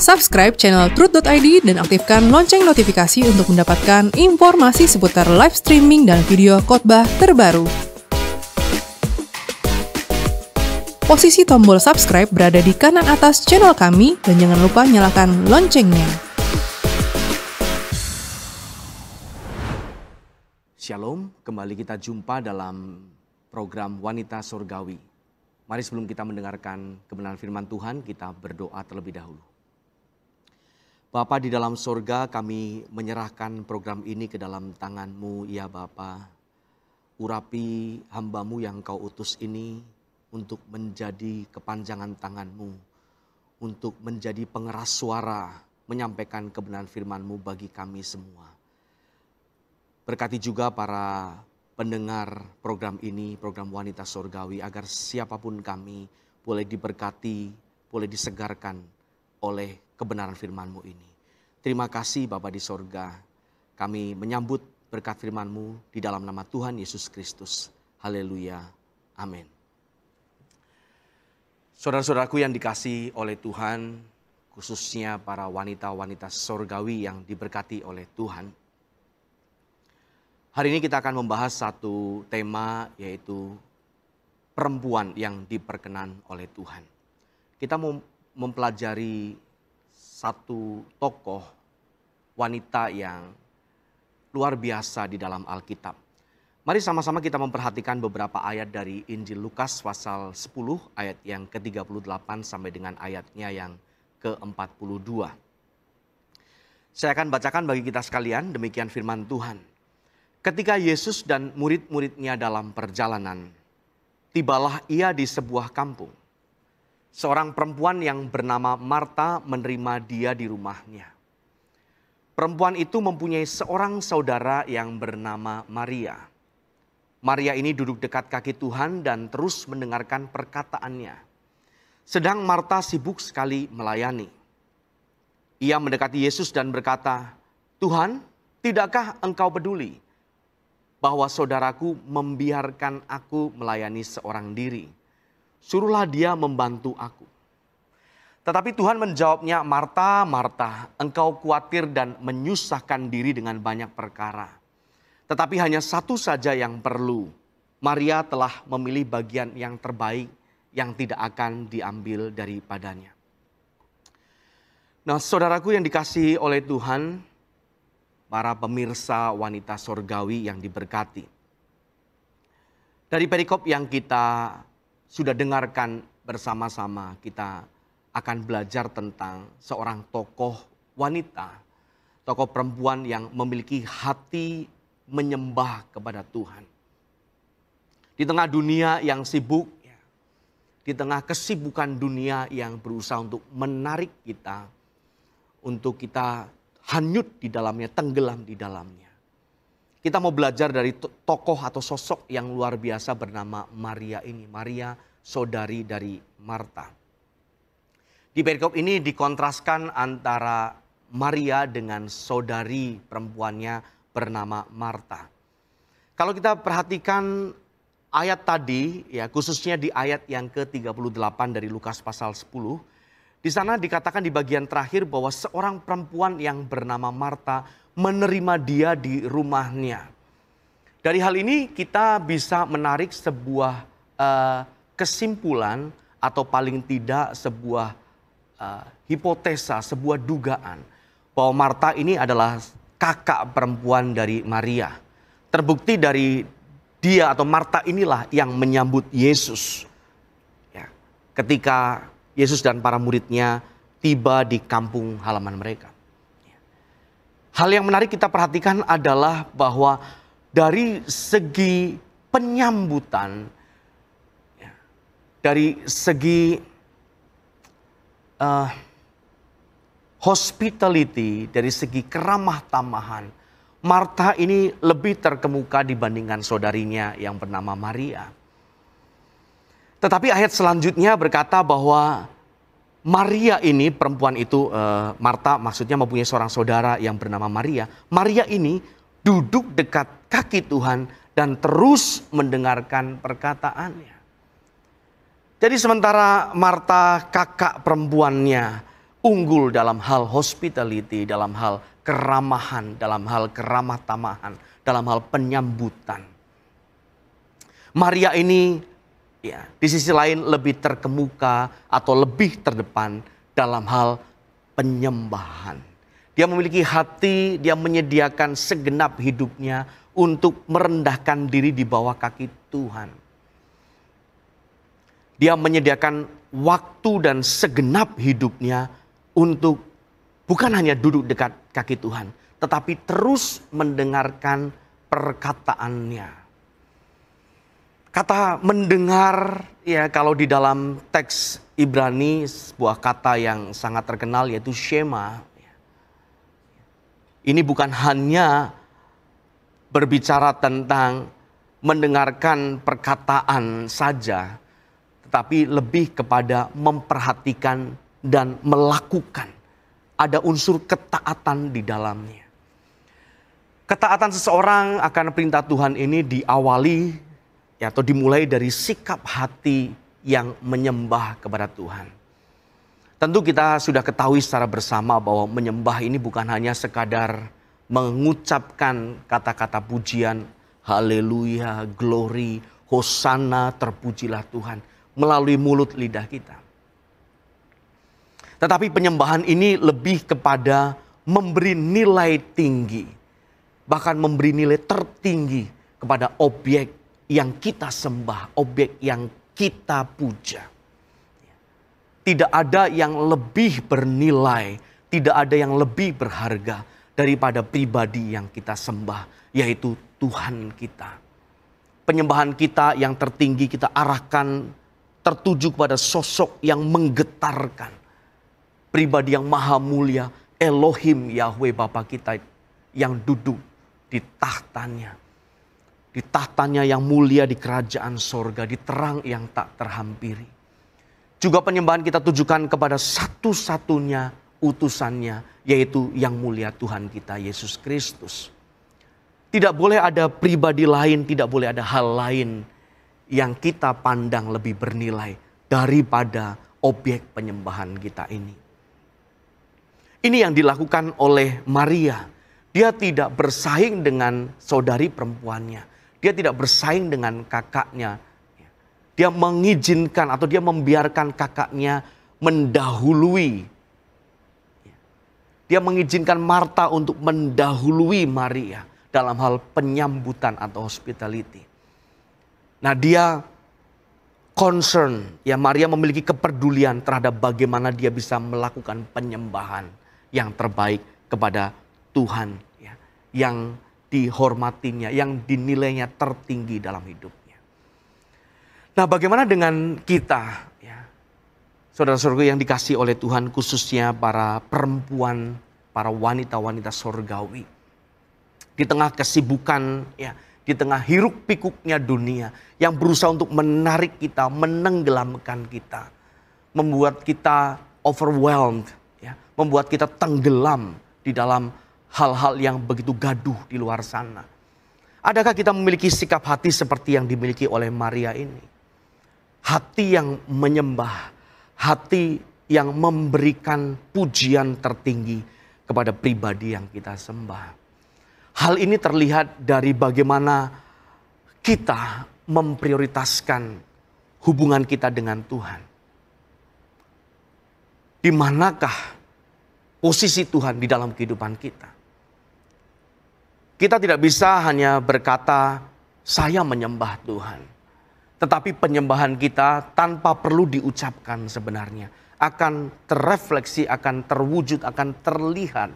Subscribe channel Truth.id dan aktifkan lonceng notifikasi untuk mendapatkan informasi seputar live streaming dan video khotbah terbaru. Posisi tombol subscribe berada di kanan atas channel kami dan jangan lupa nyalakan loncengnya. Shalom, kembali kita jumpa dalam program Wanita Surgawi. Mari sebelum kita mendengarkan kebenaran firman Tuhan, kita berdoa terlebih dahulu. Bapa di dalam surga, kami menyerahkan program ini ke dalam tangan-Mu, ya Bapa. Urapi hamba-Mu yang Kau utus ini untuk menjadi kepanjangan tangan-Mu, untuk menjadi pengeras suara, menyampaikan kebenaran firman-Mu bagi kami semua. Berkati juga para pendengar program ini, program Wanita Surgawi, agar siapapun kami boleh diberkati, boleh disegarkan oleh kebenaran firman-Mu ini. Terima kasih Bapa di sorga, kami menyambut berkat firman-Mu di dalam nama Tuhan Yesus Kristus. Haleluya, amin. Saudara-saudaraku yang dikasihi oleh Tuhan, khususnya para wanita-wanita surgawi yang diberkati oleh Tuhan. Hari ini kita akan membahas satu tema, yaitu perempuan yang diperkenan oleh Tuhan. Kita mau mempelajari satu tokoh wanita yang luar biasa di dalam Alkitab. Mari sama-sama kita memperhatikan beberapa ayat dari Injil Lukas pasal 10 ayat yang ke-38 sampai dengan ayatnya yang ke-42. Saya akan bacakan bagi kita sekalian, demikian firman Tuhan. Ketika Yesus dan murid-muridnya dalam perjalanan, tibalah ia di sebuah kampung. Seorang perempuan yang bernama Marta menerima dia di rumahnya. Perempuan itu mempunyai seorang saudara yang bernama Maria. Maria ini duduk dekat kaki Tuhan dan terus mendengarkan perkataannya. Sedang Marta sibuk sekali melayani. Ia mendekati Yesus dan berkata, "Tuhan, tidakkah Engkau peduli bahwa saudaraku membiarkan aku melayani seorang diri? Suruhlah dia membantu aku." Tetapi Tuhan menjawabnya, "Marta, Marta, engkau khawatir dan menyusahkan diri dengan banyak perkara. Tetapi hanya satu saja yang perlu. Maria telah memilih bagian yang terbaik yang tidak akan diambil daripadanya." Nah, saudaraku yang dikasihi oleh Tuhan, para pemirsa wanita surgawi yang diberkati. Dari perikop yang kita sudah dengarkan bersama-sama, kita akan belajar tentang seorang tokoh wanita, tokoh perempuan yang memiliki hati menyembah kepada Tuhan. Di tengah dunia yang sibuk, di tengah kesibukan dunia yang berusaha untuk menarik kita, untuk kita hanyut di dalamnya, tenggelam di dalamnya. Kita mau belajar dari tokoh atau sosok yang luar biasa bernama Maria ini. Maria, saudari dari Marta. Di perikop ini dikontraskan antara Maria dengan saudari perempuannya bernama Marta. Kalau kita perhatikan ayat tadi, ya khususnya di ayat yang ke-38 dari Lukas pasal 10, di sana dikatakan di bagian terakhir bahwa seorang perempuan yang bernama Marta menerima dia di rumahnya. Dari hal ini kita bisa menarik sebuah kesimpulan atau paling tidak sebuah hipotesa, sebuah dugaan bahwa Marta ini adalah kakak perempuan dari Maria. Terbukti dari dia atau Marta inilah yang menyambut Yesus. Ya, ketika Yesus dan para muridnya tiba di kampung halaman mereka. Hal yang menarik kita perhatikan adalah bahwa dari segi penyambutan, dari segi hospitality, dari segi keramah tamahan, Marta ini lebih terkemuka dibandingkan saudarinya yang bernama Maria. Tetapi ayat selanjutnya berkata bahwa Maria ini, perempuan itu, Marta maksudnya mempunyai seorang saudara yang bernama Maria. Maria ini duduk dekat kaki Tuhan dan terus mendengarkan perkataannya. Jadi sementara Marta kakak perempuannya unggul dalam hal hospitality, dalam hal keramahan, dalam hal keramah tamahan, dalam hal penyambutan. Maria ini ya, di sisi lain lebih terkemuka atau lebih terdepan dalam hal penyembahan. Dia memiliki hati, dia menyediakan segenap hidupnya untuk merendahkan diri di bawah kaki Tuhan. Dia menyediakan waktu dan segenap hidupnya untuk bukan hanya duduk dekat kaki Tuhan, tetapi terus mendengarkan perkataannya. Kata mendengar, ya kalau di dalam teks Ibrani, sebuah kata yang sangat terkenal yaitu shema. Ini bukan hanya berbicara tentang mendengarkan perkataan saja, tetapi lebih kepada memperhatikan dan melakukan. Ada unsur ketaatan di dalamnya. Ketaatan seseorang akan perintah Tuhan ini diawali ya, atau dimulai dari sikap hati yang menyembah kepada Tuhan. Tentu kita sudah ketahui secara bersama bahwa menyembah ini bukan hanya sekadar mengucapkan kata-kata pujian, haleluya, glory, hosana, terpujilah Tuhan melalui mulut lidah kita. Tetapi penyembahan ini lebih kepada memberi nilai tinggi, bahkan memberi nilai tertinggi kepada objek yang kita sembah, objek yang kita puja. Tidak ada yang lebih bernilai, tidak ada yang lebih berharga daripada pribadi yang kita sembah, yaitu Tuhan kita. Penyembahan kita yang tertinggi kita arahkan tertuju kepada sosok yang menggetarkan. Pribadi yang maha mulia, Elohim Yahweh Bapa kita yang duduk di tahtanya. Di tahtanya yang mulia di kerajaan sorga, di terang yang tak terhampiri. Juga penyembahan kita tujukan kepada satu-satunya utusannya, yaitu yang mulia Tuhan kita Yesus Kristus. Tidak boleh ada pribadi lain, tidak boleh ada hal lain yang kita pandang lebih bernilai daripada objek penyembahan kita ini. Ini yang dilakukan oleh Maria. Dia tidak bersaing dengan saudari perempuannya. Dia tidak bersaing dengan kakaknya. Dia mengizinkan atau dia membiarkan kakaknya mendahului. Dia mengizinkan Marta untuk mendahului Maria dalam hal penyambutan atau hospitality. Nah, dia concern, ya Maria memiliki kepedulian terhadap bagaimana dia bisa melakukan penyembahan yang terbaik kepada Tuhan, ya, yang dihormatinya, yang dinilainya tertinggi dalam hidupnya. Nah, bagaimana dengan kita, ya, saudara-saudara yang dikasihi oleh Tuhan, khususnya para perempuan, para wanita-wanita sorgawi, di tengah kesibukan, ya, di tengah hiruk pikuknya dunia yang berusaha untuk menarik kita, menenggelamkan kita, membuat kita overwhelmed, ya, membuat kita tenggelam di dalam hal-hal yang begitu gaduh di luar sana. Adakah kita memiliki sikap hati seperti yang dimiliki oleh Maria ini? Hati yang menyembah, hati yang memberikan pujian tertinggi kepada pribadi yang kita sembah. Hal ini terlihat dari bagaimana kita memprioritaskan hubungan kita dengan Tuhan. Di manakah posisi Tuhan di dalam kehidupan kita? Kita tidak bisa hanya berkata, saya menyembah Tuhan. Tetapi penyembahan kita tanpa perlu diucapkan sebenarnya akan terrefleksi, akan terwujud, akan terlihat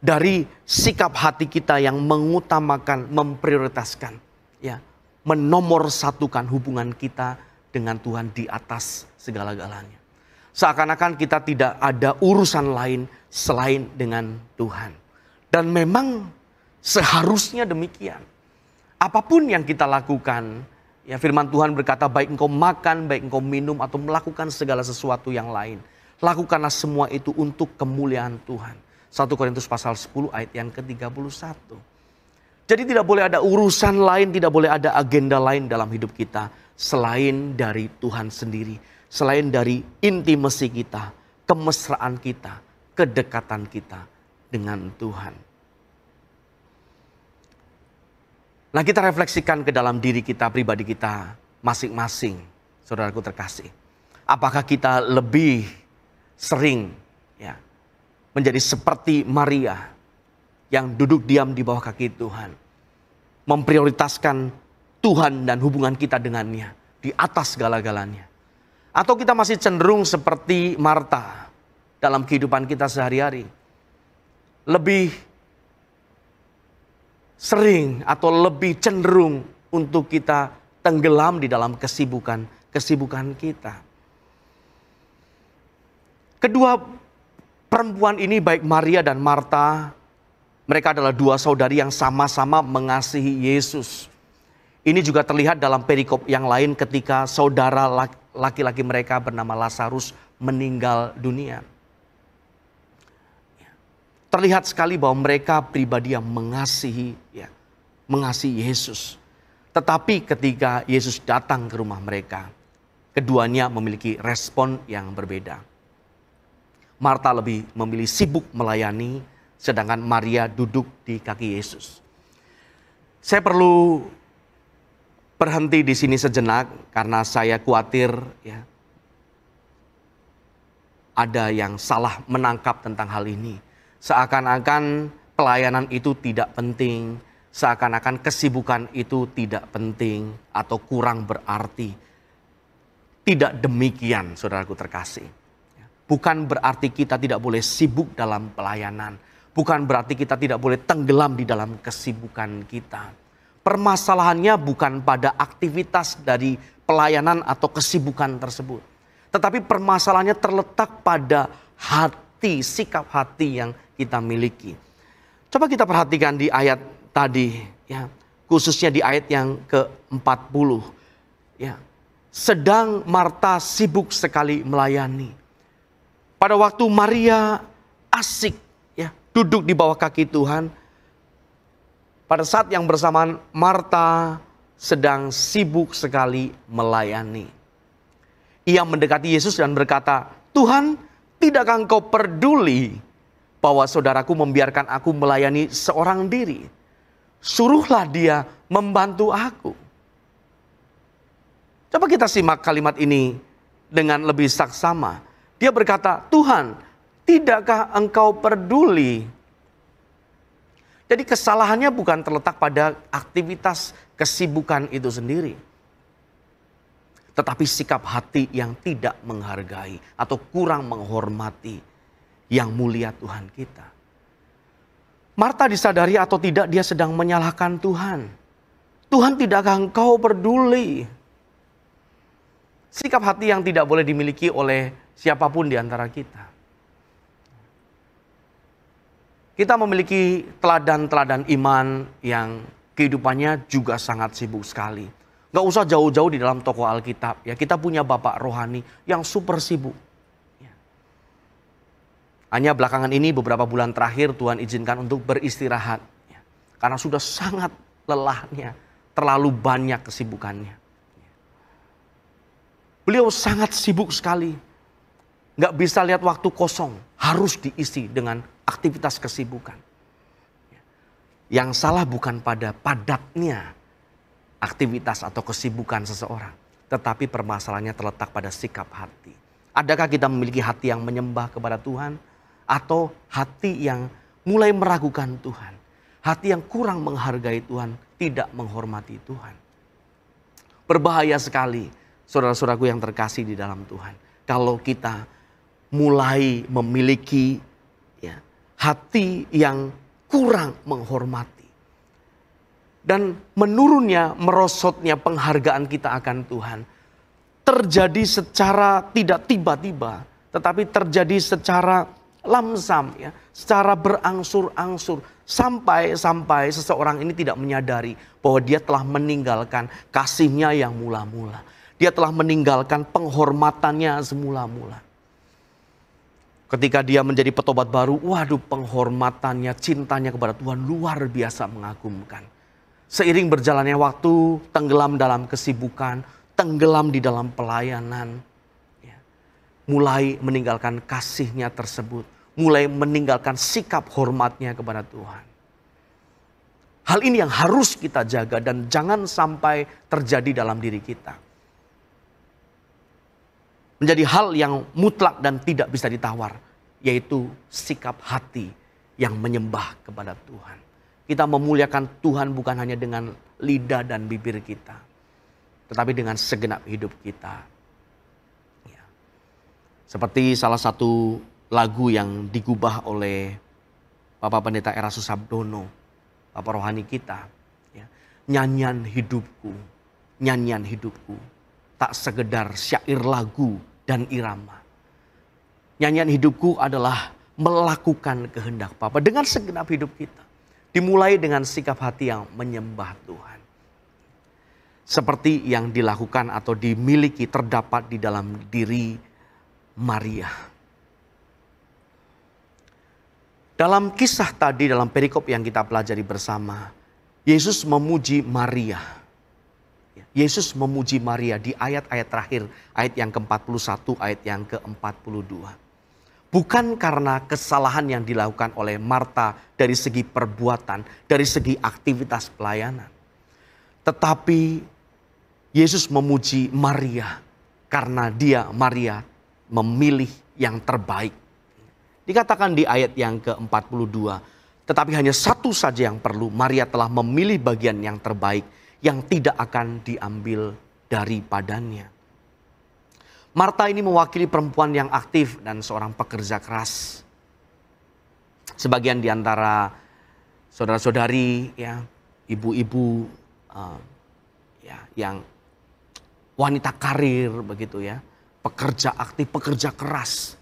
dari sikap hati kita yang mengutamakan, memprioritaskan, ya, menomorsatukan hubungan kita dengan Tuhan di atas segala-galanya. Seakan-akan kita tidak ada urusan lain selain dengan Tuhan. Dan memang seharusnya demikian. Apapun yang kita lakukan, ya firman Tuhan berkata, baik engkau makan, baik engkau minum, atau melakukan segala sesuatu yang lain, lakukanlah semua itu untuk kemuliaan Tuhan. 1 Korintus pasal 10 ayat yang ke-31. Jadi tidak boleh ada urusan lain, tidak boleh ada agenda lain dalam hidup kita selain dari Tuhan sendiri. selain dari intimasi kita, kemesraan kita, kedekatan kita dengan Tuhan. Nah, kita refleksikan ke dalam diri kita, pribadi kita masing-masing, saudaraku terkasih. Apakah kita lebih sering ya menjadi seperti Maria yang duduk diam di bawah kaki Tuhan, memprioritaskan Tuhan dan hubungan kita dengannya di atas segala-galanya? Atau kita masih cenderung seperti Marta dalam kehidupan kita sehari-hari, lebih sering atau lebih cenderung untuk kita tenggelam di dalam kesibukan kita. Kedua perempuan ini, baik Maria dan Marta, mereka adalah dua saudari yang sama-sama mengasihi Yesus. Ini juga terlihat dalam perikop yang lain ketika saudara laki-laki mereka bernama Lazarus meninggal dunia. Terlihat sekali bahwa mereka pribadi yang mengasihi Yesus. Tetapi ketika Yesus datang ke rumah mereka, keduanya memiliki respon yang berbeda. Marta lebih memilih sibuk melayani, sedangkan Maria duduk di kaki Yesus. Saya perlu berhenti di sini sejenak karena saya khawatir ya ada yang salah menangkap tentang hal ini. Seakan-akan pelayanan itu tidak penting, seakan-akan kesibukan itu tidak penting atau kurang berarti. Tidak demikian, saudaraku terkasih. Bukan berarti kita tidak boleh sibuk dalam pelayanan. Bukan berarti kita tidak boleh tenggelam di dalam kesibukan kita. Permasalahannya bukan pada aktivitas dari pelayanan atau kesibukan tersebut. Tetapi permasalahannya terletak pada hati, sikap hati yang kita miliki. Coba kita perhatikan di ayat tadi, ya, khususnya di ayat yang ke-40. Ya. Sedang Marta sibuk sekali melayani. Pada waktu Maria asik ya, duduk di bawah kaki Tuhan, pada saat yang bersamaan Marta sedang sibuk sekali melayani. Ia mendekati Yesus dan berkata, "Tuhan, tidakkah engkau peduli bahwa saudaraku membiarkan aku melayani seorang diri? Suruhlah dia membantu aku." Coba kita simak kalimat ini dengan lebih saksama. Dia berkata, "Tuhan, tidakkah engkau peduli?" Jadi kesalahannya bukan terletak pada aktivitas kesibukan itu sendiri. Tetapi sikap hati yang tidak menghargai atau kurang menghormati yang mulia Tuhan kita. Marta disadari atau tidak dia sedang menyalahkan Tuhan. Tuhan, tidakkah engkau peduli? Sikap hati yang tidak boleh dimiliki oleh siapapun di antara kita. Kita memiliki teladan-teladan iman yang kehidupannya juga sangat sibuk sekali. Gak usah jauh-jauh di dalam toko Alkitab. Ya, kita punya bapak rohani yang super sibuk. Ya. Hanya belakangan ini beberapa bulan terakhir Tuhan izinkan untuk beristirahat. Ya. Karena sudah sangat lelahnya, terlalu banyak kesibukannya. Ya. Beliau sangat sibuk sekali. Gak bisa lihat waktu kosong, harus diisi dengan aktivitas kesibukan. Yang salah bukan pada padatnya aktivitas atau kesibukan seseorang, tetapi permasalahannya terletak pada sikap hati. Adakah kita memiliki hati yang menyembah kepada Tuhan atau hati yang mulai meragukan Tuhan? Hati yang kurang menghargai Tuhan, tidak menghormati Tuhan. Berbahaya sekali, saudara-saudaraku yang terkasih di dalam Tuhan, kalau kita mulai memiliki hati yang kurang menghormati. Dan menurunnya, merosotnya penghargaan kita akan Tuhan. Terjadi secara tidak tiba-tiba, tetapi terjadi secara lamsam, ya, secara berangsur-angsur. Sampai seseorang ini tidak menyadari bahwa dia telah meninggalkan kasihnya yang mula-mula. Dia telah meninggalkan penghormatannya semula-mula. Ketika dia menjadi petobat baru, waduh, penghormatannya, cintanya kepada Tuhan luar biasa mengagumkan. Seiring berjalannya waktu, tenggelam dalam kesibukan, tenggelam di dalam pelayanan. Ya. mulai meninggalkan kasihnya tersebut, mulai meninggalkan sikap hormatnya kepada Tuhan. Hal ini yang harus kita jaga dan jangan sampai terjadi dalam diri kita. Menjadi hal yang mutlak dan tidak bisa ditawar, yaitu sikap hati yang menyembah kepada Tuhan. Kita memuliakan Tuhan bukan hanya dengan lidah dan bibir kita, tetapi dengan segenap hidup kita. Ya. Seperti salah satu lagu yang digubah oleh Bapak Pendeta Erastus Sabdono, Bapak rohani kita. Ya. Nyanyian hidupku, tak sekedar syair lagu dan irama. Nyanyian hidupku adalah melakukan kehendak Bapa dengan segenap hidup kita. Dimulai dengan sikap hati yang menyembah Tuhan. Seperti yang dilakukan atau dimiliki terdapat di dalam diri Maria. Dalam kisah tadi, dalam perikop yang kita pelajari bersama, Yesus memuji Maria. Yesus memuji Maria di ayat-ayat terakhir, ayat yang ke-41, ayat yang ke-42. Bukan karena kesalahan yang dilakukan oleh Marta dari segi perbuatan, dari segi aktivitas pelayanan. Tetapi Yesus memuji Maria karena Maria memilih yang terbaik. Dikatakan di ayat yang ke-42, tetapi hanya satu saja yang perlu, Maria telah memilih bagian yang terbaik yang tidak akan diambil daripadanya. Marta ini mewakili perempuan yang aktif dan seorang pekerja keras. Sebagian di antara saudara-saudari, ya, ibu-ibu, yang wanita karir begitu ya, pekerja aktif, pekerja keras.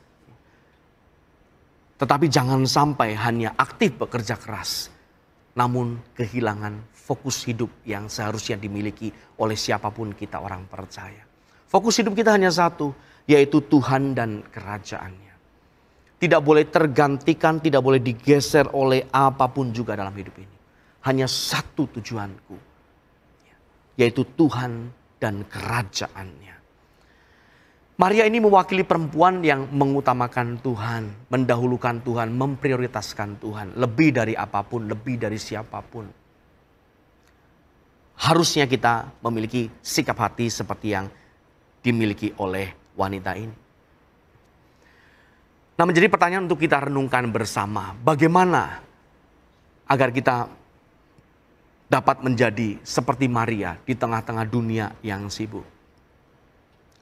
Tetapi jangan sampai hanya aktif bekerja keras, namun kehilangan fokus hidup yang seharusnya dimiliki oleh siapapun kita orang percaya. Fokus hidup kita hanya satu, yaitu Tuhan dan kerajaannya. Tidak boleh tergantikan, tidak boleh digeser oleh apapun juga dalam hidup ini. Hanya satu tujuanku, yaitu Tuhan dan kerajaannya. Maria ini mewakili perempuan yang mengutamakan Tuhan, mendahulukan Tuhan, memprioritaskan Tuhan. Lebih dari apapun, lebih dari siapapun. Harusnya kita memiliki sikap hati seperti yang dimiliki oleh wanita ini. Nah, menjadi pertanyaan untuk kita renungkan bersama. Bagaimana agar kita dapat menjadi seperti Maria di tengah-tengah dunia yang sibuk?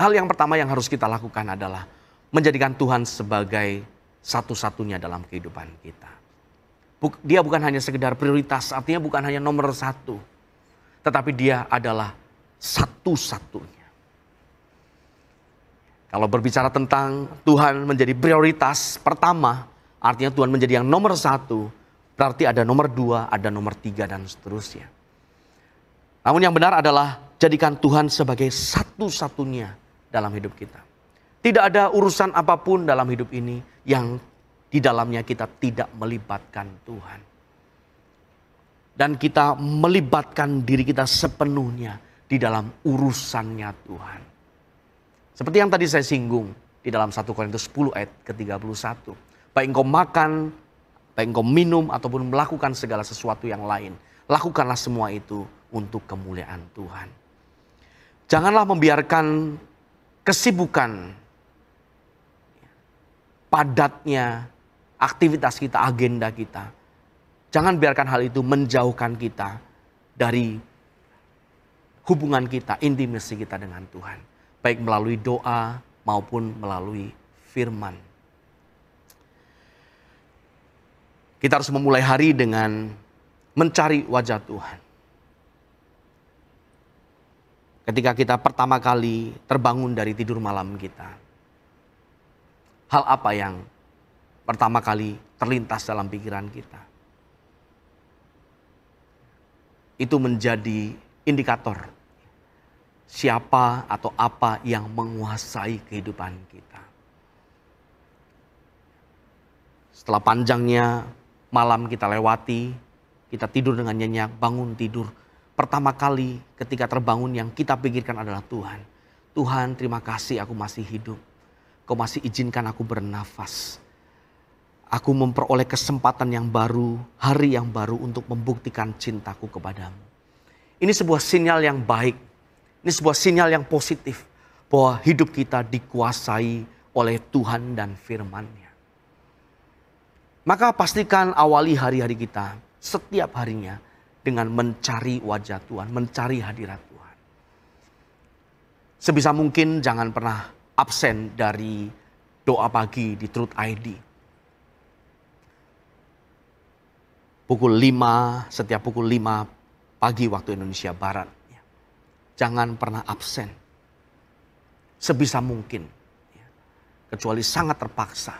Hal yang pertama yang harus kita lakukan adalah menjadikan Tuhan sebagai satu-satunya dalam kehidupan kita. Dia bukan hanya sekedar prioritas, artinya bukan hanya nomor satu. Tetapi dia adalah satu-satunya. Kalau berbicara tentang Tuhan menjadi prioritas pertama, artinya Tuhan menjadi yang nomor satu, berarti ada nomor dua, ada nomor tiga, dan seterusnya. Namun yang benar adalah jadikan Tuhan sebagai satu-satunya dalam hidup kita. Tidak ada urusan apapun dalam hidup ini yang di dalamnya kita tidak melibatkan Tuhan. Dan kita melibatkan diri kita sepenuhnya di dalam urusannya Tuhan. Seperti yang tadi saya singgung di dalam 1 Korintus 10 ayat ke-31. Baik engkau makan, baik engkau minum, ataupun melakukan segala sesuatu yang lain. Lakukanlah semua itu untuk kemuliaan Tuhan. Janganlah membiarkan kesibukan, padatnya aktivitas kita, agenda kita. Jangan biarkan hal itu menjauhkan kita dari hubungan kita, intimasi kita dengan Tuhan. Baik melalui doa maupun melalui firman. Kita harus memulai hari dengan mencari wajah Tuhan. Ketika kita pertama kali terbangun dari tidur malam kita. Hal apa yang pertama kali terlintas dalam pikiran kita? Itu menjadi indikator siapa atau apa yang menguasai kehidupan kita. Setelah panjangnya malam kita lewati, kita tidur dengan nyenyak, bangun tidur. Pertama kali ketika terbangun yang kita pikirkan adalah Tuhan. Tuhan, terima kasih aku masih hidup. Kau masih izinkan aku bernafas. Aku memperoleh kesempatan yang baru, hari yang baru untuk membuktikan cintaku kepadamu. Ini sebuah sinyal yang baik. Ini sebuah sinyal yang positif. Bahwa hidup kita dikuasai oleh Tuhan dan firman-Nya. Maka pastikan awali hari-hari kita setiap harinya dengan mencari wajah Tuhan, mencari hadirat Tuhan. Sebisa mungkin jangan pernah absen dari doa pagi di Truth ID. Setiap pukul 5 pagi waktu Indonesia Barat. Jangan pernah absen. Sebisa mungkin. Kecuali sangat terpaksa.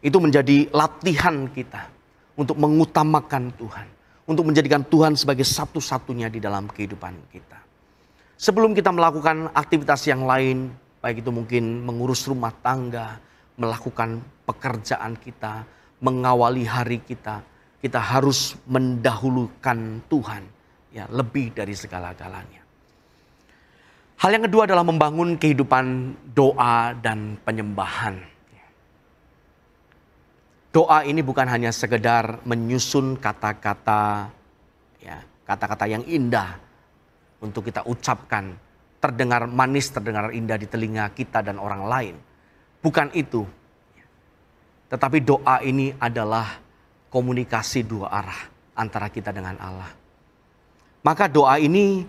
Itu menjadi latihan kita untuk mengutamakan Tuhan. Untuk menjadikan Tuhan sebagai satu-satunya di dalam kehidupan kita. Sebelum kita melakukan aktivitas yang lain, baik itu mungkin mengurus rumah tangga, melakukan pekerjaan kita, mengawali hari kita, kita harus mendahulukan Tuhan ya lebih dari segala-galanya. Hal yang kedua adalah membangun kehidupan doa dan penyembahan. Doa ini bukan hanya sekedar menyusun kata-kata ya, kata-kata yang indah untuk kita ucapkan, terdengar manis, terdengar indah di telinga kita dan orang lain. Bukan itu. Tetapi doa ini adalah komunikasi dua arah antara kita dengan Allah. Maka doa ini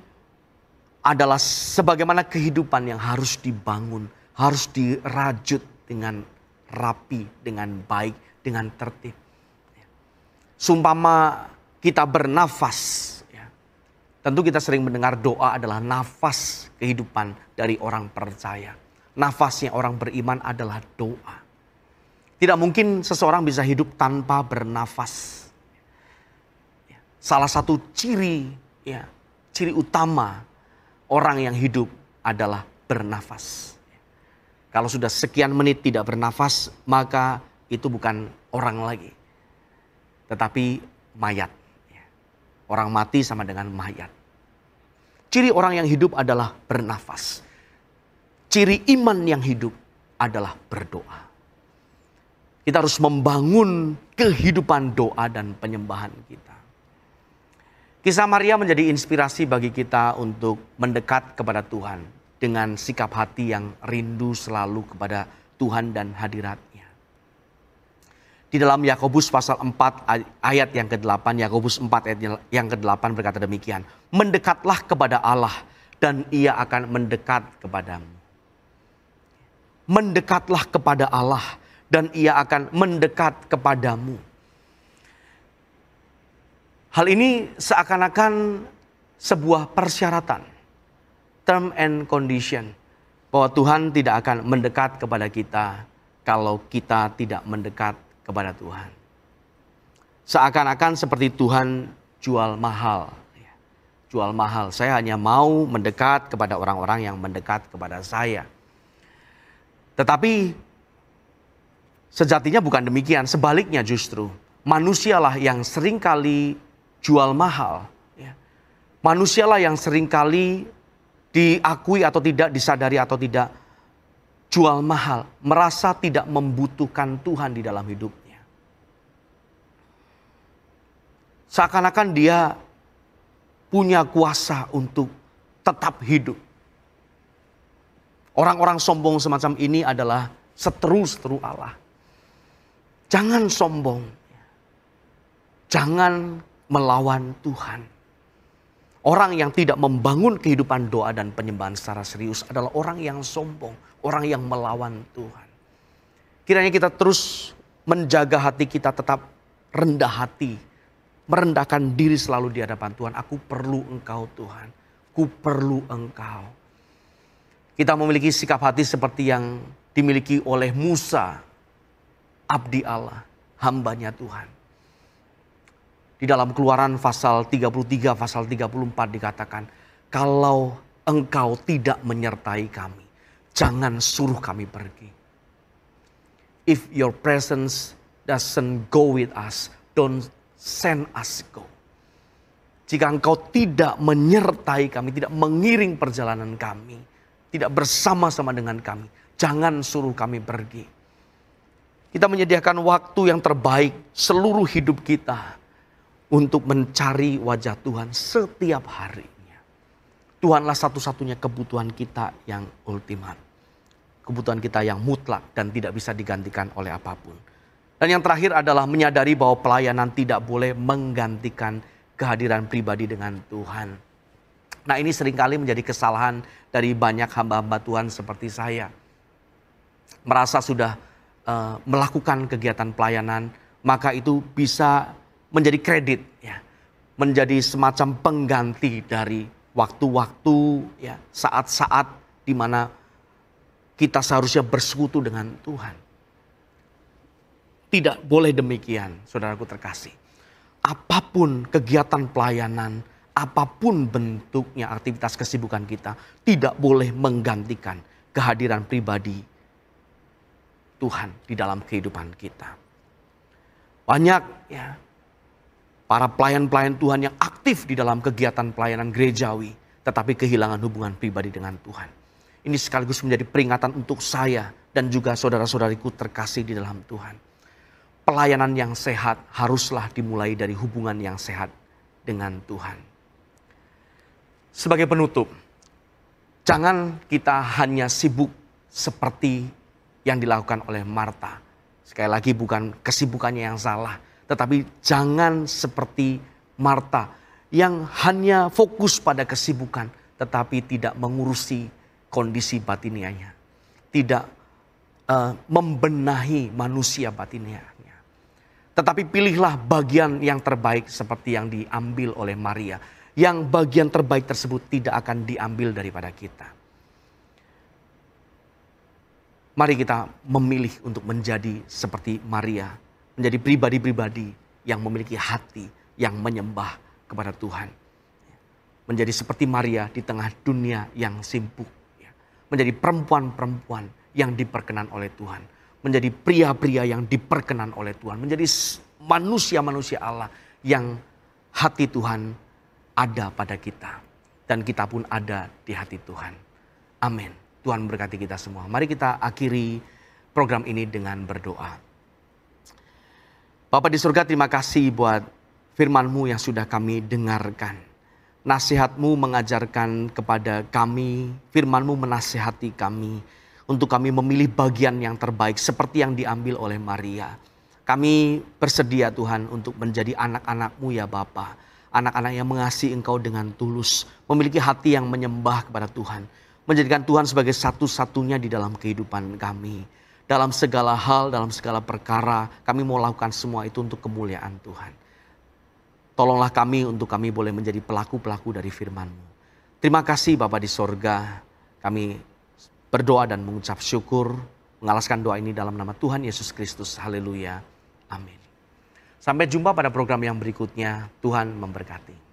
adalah sebagaimana kehidupan yang harus dibangun, harus dirajut dengan rapi, dengan baik, dengan tertib. Sumpama kita bernafas, ya, tentu kita sering mendengar doa adalah nafas kehidupan dari orang percaya. Nafasnya orang beriman adalah doa. Tidak mungkin seseorang bisa hidup tanpa bernafas. Salah satu ciri utama orang yang hidup adalah bernafas. Kalau sudah sekian menit tidak bernafas, maka itu bukan orang lagi. Tetapi mayat. Orang mati sama dengan mayat. Ciri orang yang hidup adalah bernafas. Ciri iman yang hidup adalah berdoa. Kita harus membangun kehidupan doa dan penyembahan kita. Kisah Maria menjadi inspirasi bagi kita untuk mendekat kepada Tuhan dengan sikap hati yang rindu selalu kepada Tuhan dan hadirat-Nya. Di dalam Yakobus pasal 4 ayat yang ke-8, Yakobus 4 ayat yang ke-8 berkata demikian, mendekatlah kepada Allah dan Ia akan mendekat kepadamu. Mendekatlah kepada Allah dan Ia akan mendekat kepadamu. Hal ini seakan-akan sebuah persyaratan, term and condition, bahwa Tuhan tidak akan mendekat kepada kita kalau kita tidak mendekat kepada Tuhan. Seakan-akan seperti Tuhan jual mahal. Jual mahal, saya hanya mau mendekat kepada orang-orang yang mendekat kepada saya. Tetapi sejatinya bukan demikian, sebaliknya justru. Manusialah yang seringkali jual mahal. Manusialah yang seringkali diakui atau tidak, disadari atau tidak, jual mahal. Merasa tidak membutuhkan Tuhan di dalam hidupnya. Seakan-akan dia punya kuasa untuk tetap hidup. Orang-orang sombong semacam ini adalah seteru-seteru Allah. Jangan sombong. Jangan melawan Tuhan. Orang yang tidak membangun kehidupan doa dan penyembahan secara serius adalah orang yang sombong. Orang yang melawan Tuhan. Kiranya kita terus menjaga hati kita tetap rendah hati. Merendahkan diri selalu di hadapan Tuhan. Aku perlu Engkau Tuhan. Ku perlu Engkau. Kita memiliki sikap hati seperti yang dimiliki oleh Musa. Abdi Allah, hambanya Tuhan. Di dalam Keluaran pasal 33, pasal 34 dikatakan, kalau Engkau tidak menyertai kami, jangan suruh kami pergi. If your presence doesn't go with us, don't send us go. Jika Engkau tidak menyertai kami, tidak mengiring perjalanan kami, tidak bersama-sama dengan kami, jangan suruh kami pergi. Kita menyediakan waktu yang terbaik seluruh hidup kita untuk mencari wajah Tuhan setiap harinya. Tuhanlah satu-satunya kebutuhan kita yang ultimat. Kebutuhan kita yang mutlak dan tidak bisa digantikan oleh apapun. Dan yang terakhir adalah menyadari bahwa pelayanan tidak boleh menggantikan kehadiran pribadi dengan Tuhan. Nah, ini seringkali menjadi kesalahan dari banyak hamba-hamba Tuhan seperti saya. Merasa sudah melakukan kegiatan pelayanan, maka itu bisa menjadi kredit, ya, menjadi semacam pengganti dari waktu-waktu, ya, saat-saat di mana kita seharusnya bersekutu dengan Tuhan. Tidak boleh demikian, saudaraku terkasih. Apapun kegiatan pelayanan, apapun bentuknya aktivitas kesibukan kita, tidak boleh menggantikan kehadiran pribadi Tuhan di dalam kehidupan kita. Banyak, ya, para pelayan-pelayan Tuhan yang aktif di dalam kegiatan pelayanan gerejawi, tetapi kehilangan hubungan pribadi dengan Tuhan. Ini sekaligus menjadi peringatan untuk saya dan juga saudara-saudariku terkasih di dalam Tuhan. Pelayanan yang sehat haruslah dimulai dari hubungan yang sehat dengan Tuhan. Sebagai penutup, jangan kita hanya sibuk seperti yang dilakukan oleh Marta. Sekali lagi, bukan kesibukannya yang salah, tetapi jangan seperti Marta yang hanya fokus pada kesibukan tetapi tidak mengurusi kondisi batinianya, tidak membenahi manusia batinianya. Tetapi pilihlah bagian yang terbaik seperti yang diambil oleh Maria, yang bagian terbaik tersebut tidak akan diambil daripada kita. Mari kita memilih untuk menjadi seperti Maria, menjadi pribadi-pribadi yang memiliki hati yang menyembah kepada Tuhan. Menjadi seperti Maria di tengah dunia yang sibuk. Menjadi perempuan-perempuan yang diperkenan oleh Tuhan. Menjadi pria-pria yang diperkenan oleh Tuhan. Menjadi manusia-manusia Allah yang hati Tuhan ada pada kita. Dan kita pun ada di hati Tuhan. Amin. Tuhan berkati kita semua. Mari kita akhiri program ini dengan berdoa. Bapa di surga, terima kasih buat firman-Mu yang sudah kami dengarkan. Nasihat-Mu mengajarkan kepada kami, firman-Mu menasihati kami untuk kami memilih bagian yang terbaik seperti yang diambil oleh Maria. Kami bersedia Tuhan untuk menjadi anak-anak-Mu ya Bapa. Anak-anak yang mengasihi Engkau dengan tulus, memiliki hati yang menyembah kepada Tuhan. Menjadikan Tuhan sebagai satu-satunya di dalam kehidupan kami. Dalam segala hal, dalam segala perkara, kami mau lakukan semua itu untuk kemuliaan Tuhan. Tolonglah kami untuk kami boleh menjadi pelaku-pelaku dari firman-Mu. Terima kasih Bapa di sorga. Kami berdoa dan mengucap syukur. Mengalaskan doa ini dalam nama Tuhan Yesus Kristus. Haleluya. Amin. Sampai jumpa pada program yang berikutnya. Tuhan memberkati.